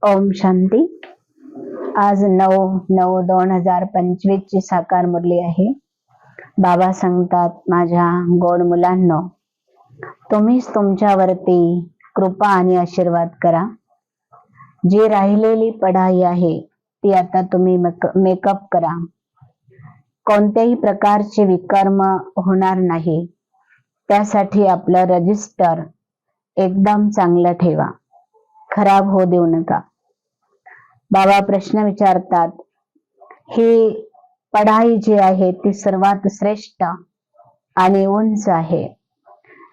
ओम शांती. आज 9/9/2025 ची साकार मुरली आहे. बाबा सांगतात, माझ्या गोड मुलांनो, तुम्हीच तुमच्यावरती कृपा आणि आशीर्वाद करा. जी राहिलेली पढाई आहे ती आता तुम्ही मेकअप करा. कोणत्याही प्रकारचे विकर्म होणार नाही, त्यासाठी आपलं रजिस्टर एकदम चांगलं ठेवा, खराब होऊ देऊ नका. बाबा प्रश्न विचारतात, ही पढाई जी आहे ती सर्वात श्रेष्ठ आणि उंच आहे.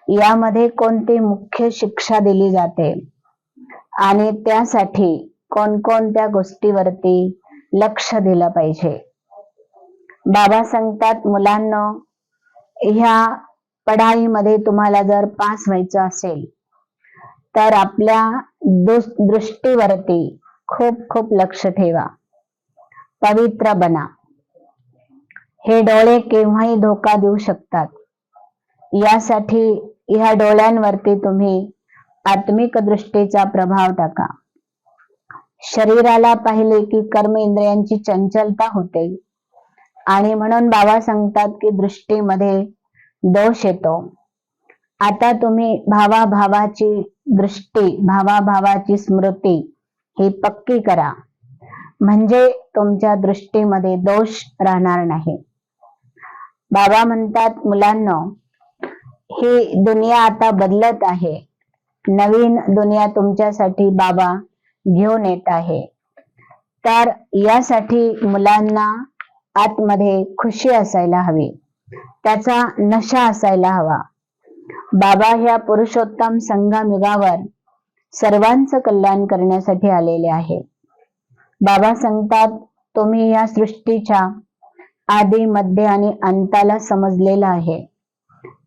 यामध्ये कोणती मुख्य शिक्षा दिली जाते आणि त्यासाठी कोणकोणत्या गोष्टीवरती लक्ष दिलं पाहिजे. बाबा सांगतात, मुलांनो, ह्या पढाईमध्ये तुम्हाला जर पास व्हायचं असेल तर आपल्या दृष्टीवरती खूप खूप लक्ष ठेवा. पवित्र बना. हे डोळे केव्हाही धोका देऊ शकतात. यासाठी ह्या डोळ्यांवरती तुम्ही आत्मिक दृष्टीचा प्रभाव टाका. शरीराला पाहिले की कर्म इंद्रियांची चंचलता होते आणि म्हणून बाबा सांगतात की दृष्टीमध्ये दोष येतो. आता तुम्ही भावाभावाची दृष्टी, भावाभावाची स्मृती ही पक्की करा, म्हणजे तुमच्या दृष्टीमध्ये दोष राहणार नाही. बाबा म्हणतात, मुलांनो, ही दुनिया आता बदलत आहे. नवीन दुनिया तुमच्यासाठी बाबा घेऊन येत आहे. तर यासाठी मुलांना आतमध्ये खुशी असायला हवी, त्याचा नशा असायला हवा. बाबा ह्या पुरुषोत्तम संगमयुगावर सर्वांचं कल्याण करण्यासाठी आलेले आहे. बाबा सांगतात, तुम्ही या सृष्टीच्या आदी, मध्य आणि अंताला समजलेला आहे.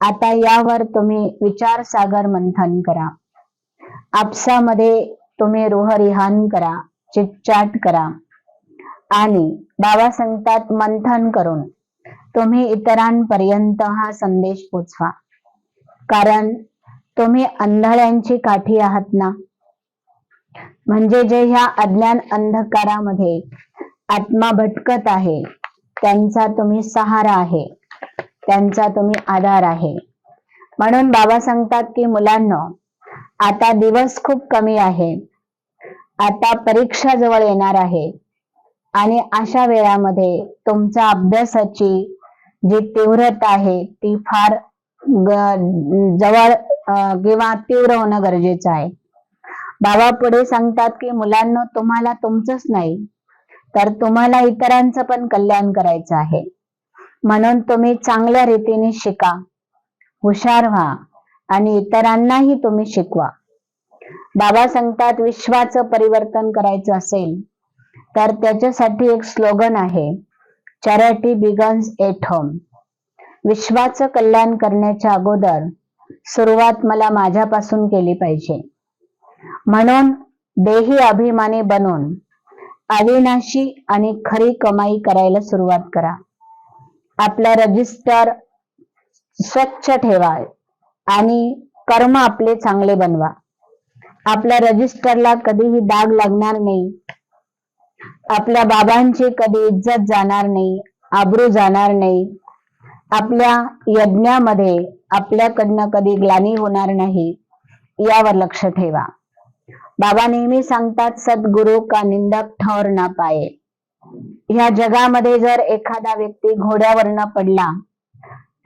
आता यावर तुम्ही विचार सागर मंथन करा. आपसामध्ये तुम्ही रूहरिहान करा, चिटचाट करा आणि बाबा सांगतात, मंथन करून तुम्ही इतरांपर्यंत हा संदेश पोचवा. कारण तुम्ही अंधळ्यांची काठी आहात ना. म्हणजे जे ह्या अज्ञान अंधकारामध्ये आत्मा भटकत आहे, त्यांचा तुम्ही सहारा आहे, त्यांचा तुम्ही आधार आहे. म्हणून बाबा सांगतात की मुलांनो, आता दिवस खूप कमी आहे. आता परीक्षा जवळ येणार आहे आणि अशा वेळामध्ये तुमच्या अभ्यासाची जी तीव्रता आहे ती फार जवळ किंवा तीव्र होणं गरजेचं आहे. बाबा पुढे सांगतात की मुलांनो, तुम्हाला तुमचंच नाही तर तुम्हाला इतरांचं पण कल्याण करायचं आहे. म्हणून तुम्ही चांगल्या रीतीने शिका, हुशार व्हा आणि इतरांनाही तुम्ही शिकवा. बाबा सांगतात, विश्वाचं परिवर्तन करायचं असेल तर त्याच्यासाठी एक स्लोगन आहे, चॅरिटी बिगन्स एट होम. विश्वाचं कल्याण करण्याच्या अगोदर सुरुवात मला माझ्यापासून केली पाहिजे. म्हणून देही अभिमानी बनून अविनाशी आणि खरी कमाई करायला सुरुवात करा. आपलं रजिस्टर स्वच्छ ठेवा आणि कर्म आपले चांगले बनवा. आपल्या रजिस्टरला कधीही डाग लागणार नाही. आपल्या बाबांची कधी इज्जत जाणार नाही, आबरू जाणार नाही. आपल्या यज्ञामध्ये आपल्याकडनं कधी ग्लानी होणार नाही, यावर लक्ष ठेवा. बाबा नेहमी सांगतात, सद्गुरु का निंदक ठौर ना पाये. ह्या जगामध्ये जर एखादा व्यक्ती घोड्यावरनं पडला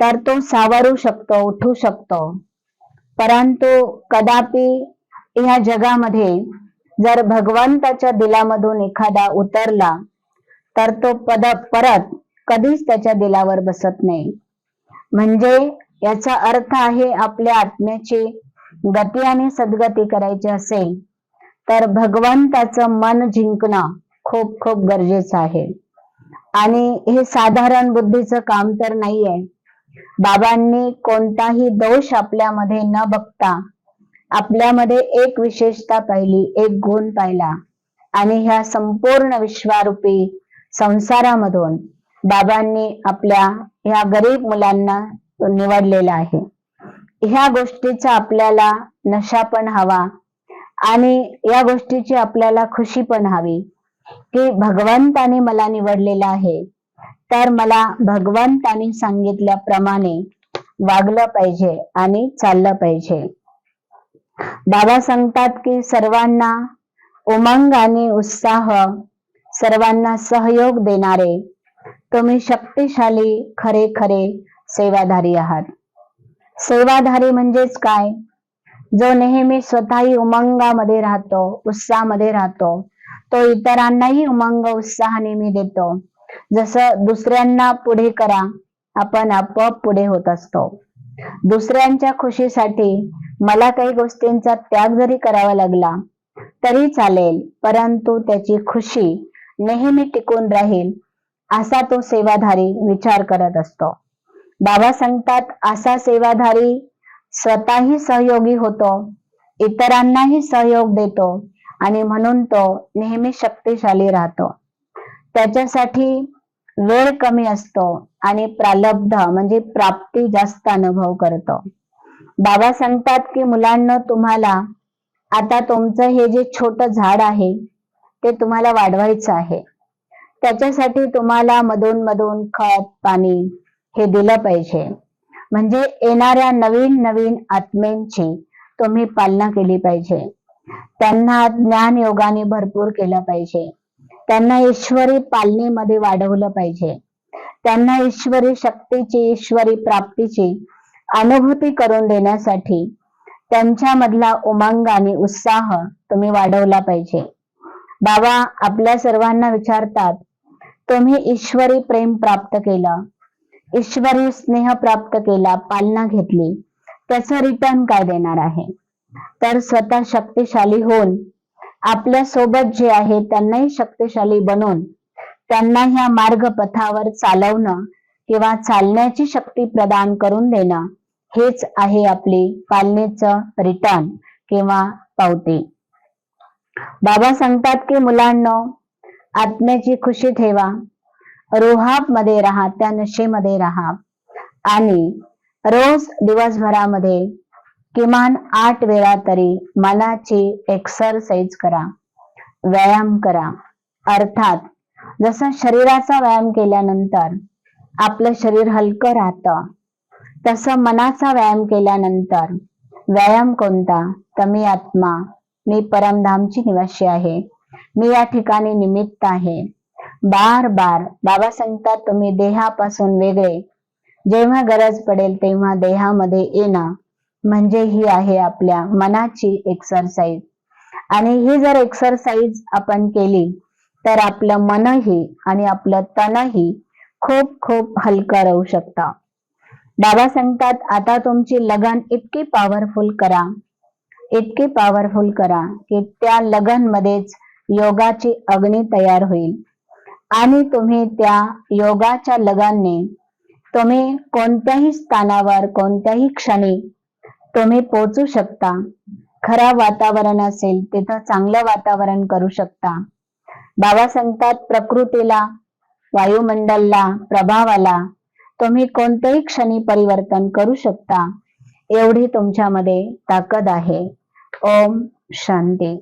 तर तो सावरू शकतो, उठू शकतो, परंतु कदापि ह्या जगामध्ये जर भगवंताच्या दिलामधून एखादा उतरला तर तो परत कधीच त्याच्या दिलावर बसत नाही. म्हणजे याचा अर्थ आहे, आपल्या आत्म्याची गती आणि सद्गती करायची असेल तर भगवंताचं मन जिंकणं खूप खूप गरजेचं आहे. आणि हे साधारण बुद्धीचं काम तर नाहीये. बाबांनी कोणताही दोष आपल्यामध्ये न बघता आपल्यामध्ये एक विशेषता पाहिली, एक गुण पाहिला आणि ह्या संपूर्ण विश्वारूपी संसारामधून बाबांनी आपल्या ह्या गरीब मुलांना निवडलेला आहे. ह्या गोष्टीचा आपल्याला नशा पण हवा आणि या गोष्टीची आपल्याला खुशी पण हवी की भगवंताने मला निवडलेलं आहे, तर मला भगवंताने सांगितल्याप्रमाणे वागलं पाहिजे आणि चाललं पाहिजे. बाबा सांगतात की सर्वांना उमंग आणि उत्साह, सर्वांना सहयोग देणारे तुम्ही शक्तिशाली खरे खरे सेवाधारी आहात. सेवाधारी म्हणजेच काय? जो नेहमी स्वतःही उमंगामध्ये राहतो, उत्साहामध्ये राहतो, तो इतरांनाही उमंग उत्साह नेहमी देतो. जसं दुसऱ्यांना पुढे करा, आपण आपोआप पुढे होत असतो. दुसऱ्यांच्या खुशीसाठी मला काही गोष्टींचा त्याग जरी करावा लागला तरी चालेल, परंतु त्याची खुशी नेहमी टिकून राहील असा तो सेवाधारी विचार करत असतो. बाबा सांगतात असा सेवाधारी स्वतःही सहयोगी होतो, इतरांनाही सहयोग देतो आणि म्हणून तो नेहमी शक्तिशाली राहतो. त्याच्यासाठी वेळ कमी असतो आणि प्रालब्ध म्हणजे प्राप्ती जास्त अनुभव करतो. बाबा सांगतात की मुलांना, तुम्हाला आता तुमचं हे जे छोटं झाड आहे ते तुम्हाला वाढवायचं आहे. त्याच्यासाठी तुम्हाला मधून मधून खत पाणी हे दिलं पाहिजे. म्हणजे येणाऱ्या नवीन नवीन आत्म्यांची तुम्ही पालना केली पाहिजे. त्यांना ज्ञान योगाने भरपूर केलं पाहिजे. त्यांना ईश्वरी पालनेमध्ये वाढवलं पाहिजे. त्यांना ईश्वरी शक्तीची, ईश्वरी प्राप्तीची अनुभूती करून देण्यासाठी त्यांच्यामधला उमंग आणि उत्साह तुम्ही वाढवला पाहिजे. बाबा आपल्या सर्वांना विचारतात, तुम्ही ईश्वरी प्रेम प्राप्त केलं, ईश्वरी स्नेह प्राप्त केला, पालना घेतली, त्याचं रिटर्न काय देणार आहे? तर स्वतः शक्तिशाली होऊन आपल्या सोबत जे आहे त्यांनाही शक्तिशाली बनवून त्यांना ह्या मार्गपथावर चालवणं किंवा चालण्याची शक्ती प्रदान करून देणं, हेच आहे आपली पालनेचं रिटर्न किंवा पावती. बाबा सांगतात की मुलांनो, आत्म्याची खुशी ठेवा, रुहाब मध्ये राहा, त्या नशेमध्ये राहा आणि रोज दिवसभरामध्ये किमान 8 वेळा तरी मनाची एक्सरसाइज करा, व्यायाम करा. अर्थात जसं शरीराचा व्यायाम केल्यानंतर आपलं शरीर हलकं राहतं, तसं मनाचा व्यायाम केल्यानंतर व्यायाम कोणता? तर मी आत्मा, मी परमधामची निवासी आहे, मी या ठिकाणी निमित्त आहे. बार बार बाबा सांगतात तुम्ही देहापासून वेगळे, जेव्हा गरज पडेल तेव्हा देहामध्ये येणं, म्हणजे ही आहे आपल्या मनाची एक्सरसाइज. आणि ही जर एक्सरसाइज आपण केली तर आपलं मनही आणि आपलं तनही खूप खूप हलकं राहू शकतं. बाबा सांगतात आता तुमची लगन इतकी पॉवरफुल करा, इतकी पॉवरफुल करा की त्या लगन मध्येच योगाची अग्नी तयार होईल आणि तुम्ही त्या योगाच्या लगनने तुम्ही कोणत्याही स्थानावर कोणत्याही क्षणी तुम्ही पोहोचू शकता. खराब वातावरण असेल तिथं चांगलं वातावरण करू शकता. बाबा सांगतात प्रकृतीला, वायुमंडलला, प्रभावाला तुम्ही कोणत्याही क्षणी परिवर्तन करू शकता. एवढी तुमच्यामध्ये ताकद आहे. ओम शांती.